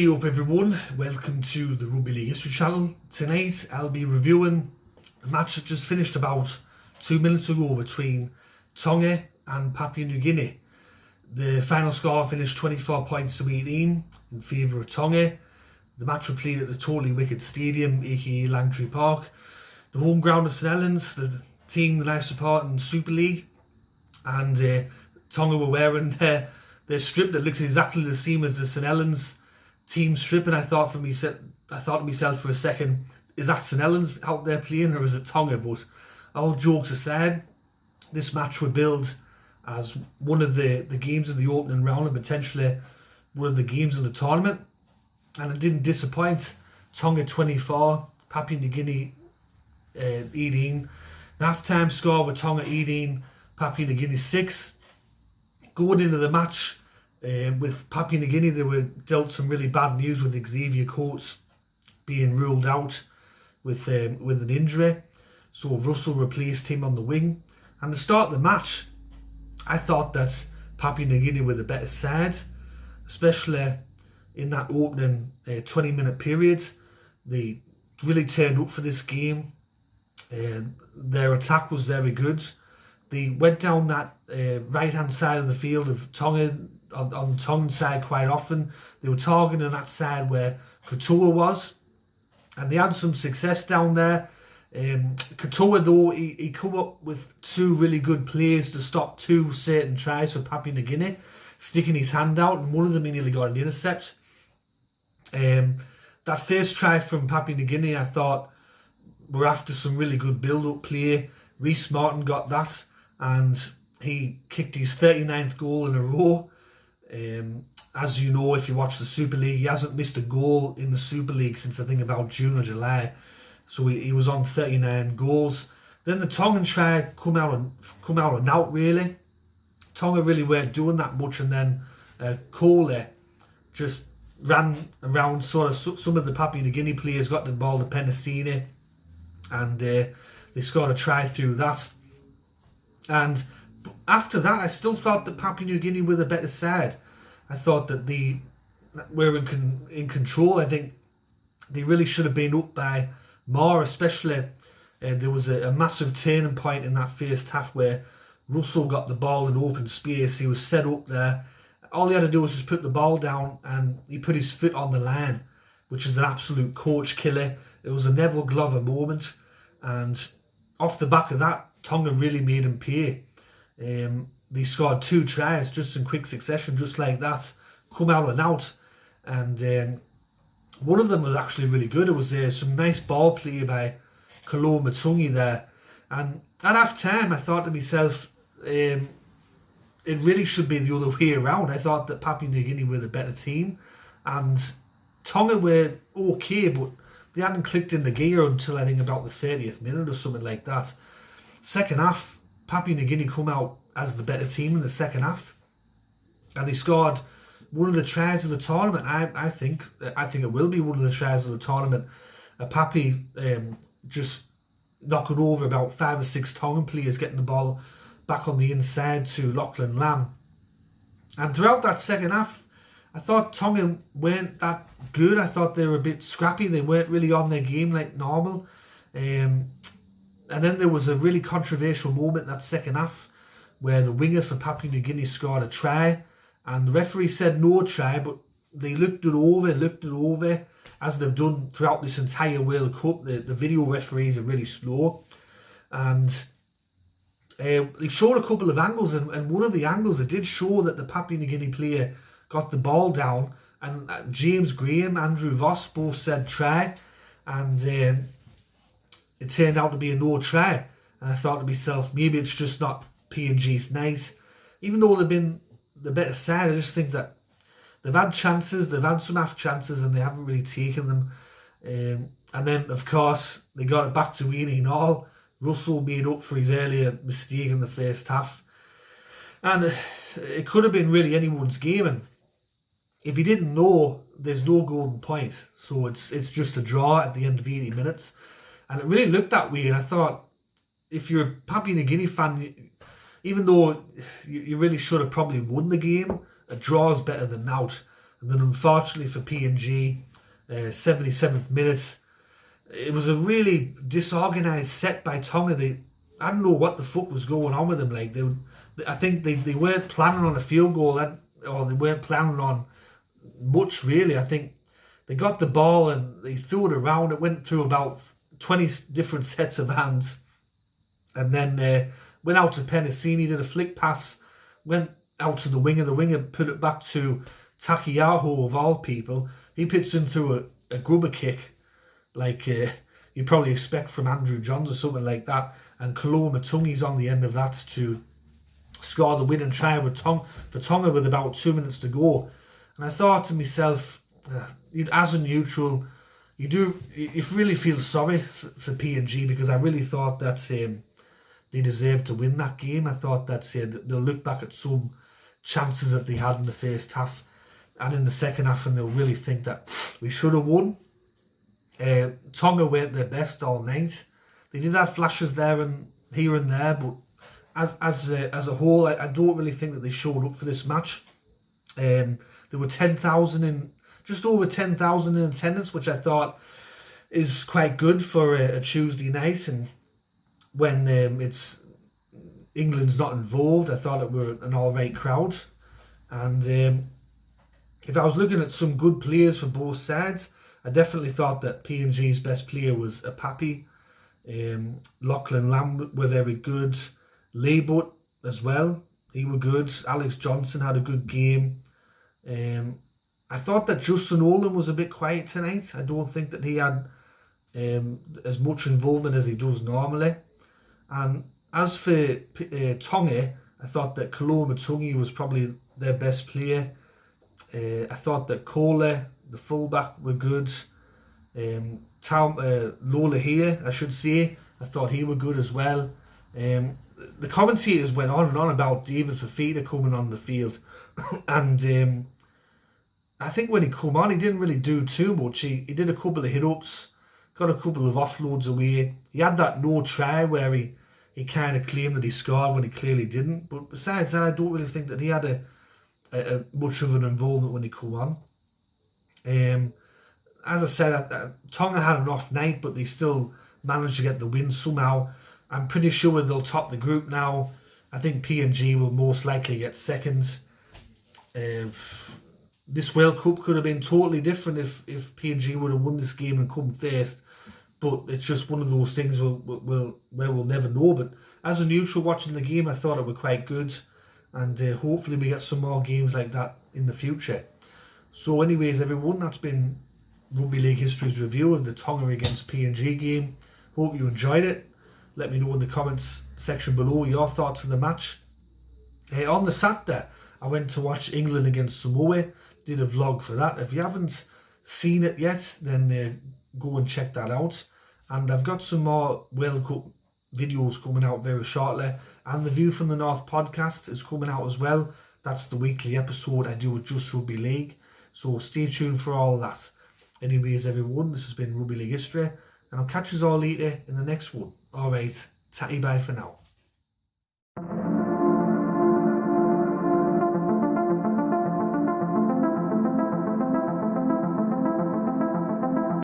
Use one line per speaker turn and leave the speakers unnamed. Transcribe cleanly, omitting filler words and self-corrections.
Hey up everyone, welcome to the Rugby League History channel. Tonight I'll be reviewing the match that just finished about 2 minutes ago between Tonga and Papua New Guinea. The final score finished 24 points to 18 in favour of Tonga. The match was played at the Totally Wicked Stadium, aka Langtree Park. The home ground of St Helens, the team that I support in Super League. And Tonga were wearing their strip that looked exactly the same as the St Helens team strip, and I thought to myself for a second, is that St Helens out there playing or is it Tonga? But all jokes aside, this match would build as one of the games of the opening round and potentially one of the games of the tournament, and it didn't disappoint. Tonga 24, Papua New Guinea 18. The half-time score with Tonga 18, Papua New Guinea 6. Going into the match, with Papua New Guinea, they were dealt some really bad news with Xavier Coates being ruled out with an injury. So Russell replaced him on the wing. And to start the match, I thought that Papua New Guinea were the better side, especially in that opening 20-minute period. They really turned up for this game. Their attack was very good. They went down that right-hand side of the field of Tonga, on the Tongan side quite often. They were targeting that side where Katoa was, and they had some success down there. Katoa, though, he come up with two really good plays to stop two certain tries for Papua New Guinea, sticking his hand out, and one of them he nearly got an intercept. That first try from Papua New Guinea, I thought, were after some really good build-up play. Reece Martin got that, and he kicked his 39th goal in a row. As you know, if you watch the Super League, he hasn't missed a goal in the Super League since I think about June or July. So he was on 39 goals. Then the Tongan try come out and out really. Tonga really weren't doing that much, and then Kohler just ran around sort of some of the Papua New Guinea players, got the ball to Penasini, and they scored a try through that. And after that, I still thought that Papua New Guinea were the better side. I thought that they were in control. I think they really should have been up by more, especially there was a massive turning point in that first half where Russell got the ball in open space. He was set up there. All he had to do was just put the ball down, and he put his foot on the line, which is an absolute coach killer. It was a Neville Glover moment, and off the back of that, Tonga really made him pay. They scored two tries just in quick succession, just like that, come out and out. And one of them was actually really good. It was some nice ball play by Kolo Matungi there. And at half time, I thought to myself, it really should be the other way around. I thought that Papua New Guinea were the better team, and Tonga were okay, but they hadn't clicked in the gear until I think about the 30th minute or something like that. Second half, Papua New Guinea come out as the better team in the second half, and they scored one of the tries of the tournament. I think it will be one of the tries of the tournament. Papua just knocking over about 5 or 6 Tongan players, getting the ball back on the inside to Lachlan Lamb. And throughout that second half, I thought Tonga weren't that good. I thought they were a bit scrappy. They weren't really on their game like normal. And then there was a really controversial moment in that second half where the winger for Papua New Guinea scored a try, and the referee said no try, but they looked it over, as they've done throughout this entire World Cup. The video referees are really slow, and they showed a couple of angles, and one of the angles, it did show that the Papua New Guinea player got the ball down, and James Graham, Andrew Voss both said try, and it turned out to be a no try. And I thought to myself, maybe it's just not PNG's nice. Even though they've been the better side, I just think that they've had chances, they've had some half chances, and they haven't really taken them. And then, of course, they got it back to 18-all. Russell made up for his earlier mistake in the first half. And it could have been really anyone's game. And if you didn't know, there's no golden point. So it's just a draw at the end of 80 minutes. And it really looked that way. And I thought, if you're a Papua New Guinea fan, even though you really should have probably won the game, a draw is better than out. And then unfortunately for PNG, 77th minute, it was a really disorganised set by Tonga. I don't know what the fuck was going on with them. Like I think they weren't planning on a field goal, or they weren't planning on much really. I think they got the ball and they threw it around. It went through about 20 different sets of hands, and then went out to Penasini, did a flick pass, went out to the winger. The winger put it back to Takiyaho of all people. He puts in through a grubber kick, like you probably expect from Andrew Johns or something like that. And Kaloma Matungi's on the end of that to score the winning try for Tonga with about 2 minutes to go. And I thought to myself, as a neutral, you really feel sorry for PNG, because I really thought that they deserved to win that game. I thought that they'll look back at some chances that they had in the first half and in the second half, and they'll really think that we should have won. Tonga weren't their best all night. They did have flashes there and here and there, but as a whole, I don't really think that they showed up for this match. There were 10,000 in, just over 10,000 in attendance, which I thought is quite good for a Tuesday night, and when it's England's not involved, I thought it were an all right crowd. And if I was looking at some good players for both sides, I definitely thought that PNG's best player was Apapi. Lachlan Lamb were very good. Leibut as well, he were good. Alex Johnson had a good game. I thought that Justin Olin was a bit quiet tonight. I don't think that he had as much involvement as he does normally. And as for Tonga, I thought that Kaloma Matungi was probably their best player. I thought that Kola, the fullback, were good. Lola here, I should say, I thought he were good as well. The commentators went on and on about David Fafita coming on the field, and I think when he come on, he didn't really do too much. He did a couple of hit-ups, got a couple of offloads away. He had that no try where he kind of claimed that he scored when he clearly didn't. But besides that, I don't really think that he had a much of an involvement when he come on. As I said, Tonga had an off night, but they still managed to get the win somehow. I'm pretty sure they'll top the group now. I think PNG will most likely get second. This World Cup could have been totally different if PNG would have won this game and come first. But it's just one of those things where we'll never know. But as a neutral watching the game, I thought it was quite good. And hopefully we get some more games like that in the future. So anyways, everyone, that's been Rugby League History's review of the Tonga against PNG game. Hope you enjoyed it. Let me know in the comments section below your thoughts on the match. On the Saturday, I went to watch England against Samoa. Did a vlog for that. If you haven't seen it yet, then go and check that out. And I've got some more World Cup videos coming out very shortly. And the View from the North podcast is coming out as well. That's the weekly episode I do with Just Rugby League. So stay tuned for all that. Anyways, everyone, this has been Rugby League History. And I'll catch you all later in the next one. Alright, tatty bye for now.